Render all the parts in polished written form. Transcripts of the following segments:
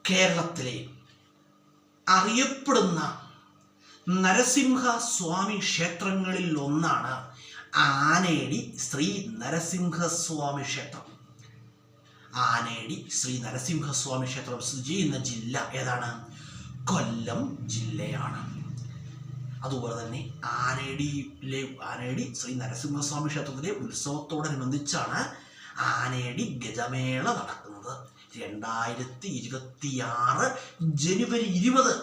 കേരളത്തിലെ അറിയപ്പെടുന്ന നരസിംഹസ്വാമി ക്ഷേത്രങ്ങളിൽ ഒന്നാണ് ആനേടി ശ്രീ നരസിംഹസ്വാമി ക്ഷേത്രം. ആനേടി ശ്രീ നരസിംഹസ്വാമി ക്ഷേത്രം സ്ഥിതി ചെയ്യുന്ന ജില്ല ഏതാണ്? കൊല്ലം ജില്ലയാണ്. അതുപോലെ തന്നെ ആനേടി ശ്രീ നരസിംഹസ്വാമി ക്ഷേത്രത്തിലെ ഉത്സവത്തോടനുബന്ധിച്ചാണ് ആനേടി ഗജമേള നടക്കുന്നത്. 2026 ജനുവരി 20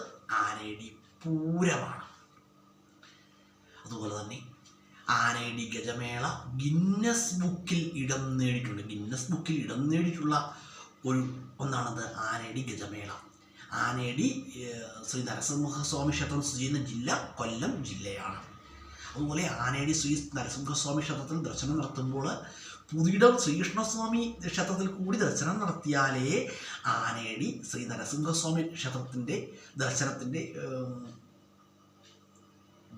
ആനേടി പൂരമാണ്. അതുപോലെ തന്നെ ആനേടി ഗജമേള ഗിന്നസ് ബുക്കിൽ ഇടം നേടിയിട്ടുള്ള ഒന്നാണത് ആനേടി ഗജമേള. ആനേടി ശ്രീ നരസിംഹസ്വാമി ക്ഷേത്രം സ്ഥിതി ചെയ്യുന്ന ജില്ല കൊല്ലം ജില്ലയാണ്. അതുപോലെ ആനേടി ശ്രീ നരസിംഹസ്വാമി ക്ഷേത്രത്തിൽ ദർശനം നടത്തുമ്പോൾ പുതിയിടം ശ്രീകൃഷ്ണസ്വാമി ക്ഷേത്രത്തിൽ കൂടി ദർശനം നടത്തിയാലേ ആനേടി ശ്രീ നരസിംഹസ്വാമി ക്ഷേത്രത്തിൻ്റെ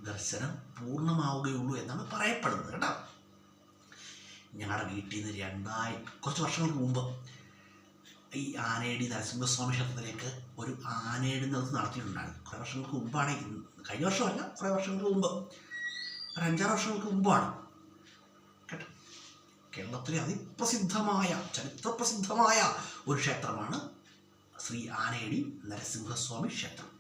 ദർശനം പൂർണ്ണമാവുകയുള്ളൂ എന്നാണ് പറയപ്പെടുന്നത് കേട്ടോ. ഞങ്ങളുടെ വീട്ടിൽ നിന്ന് കുറച്ച് വർഷങ്ങൾക്ക് മുമ്പ് ഈ ആനേടി നരസിംഹസ്വാമി ക്ഷേത്രത്തിലേക്ക് ഒരു ആനയെഴുന്നള്ളത്ത് നടത്തിയിട്ടുണ്ടായിരുന്നു. കുറേ വർഷങ്ങൾക്ക് മുമ്പാണ്, കഴിഞ്ഞ വർഷമല്ല, കുറേ വർഷങ്ങൾക്ക് മുമ്പ്, ഒരു 5-6 വർഷങ്ങൾക്ക് മുമ്പാണ് കേട്ടോ. കേരളത്തിലെ അതിപ്രസിദ്ധമായ ചരിത്രപ്രസിദ്ധമായ ഒരു ക്ഷേത്രമാണ് ശ്രീ ആനേടി നരസിംഹസ്വാമി ക്ഷേത്രം.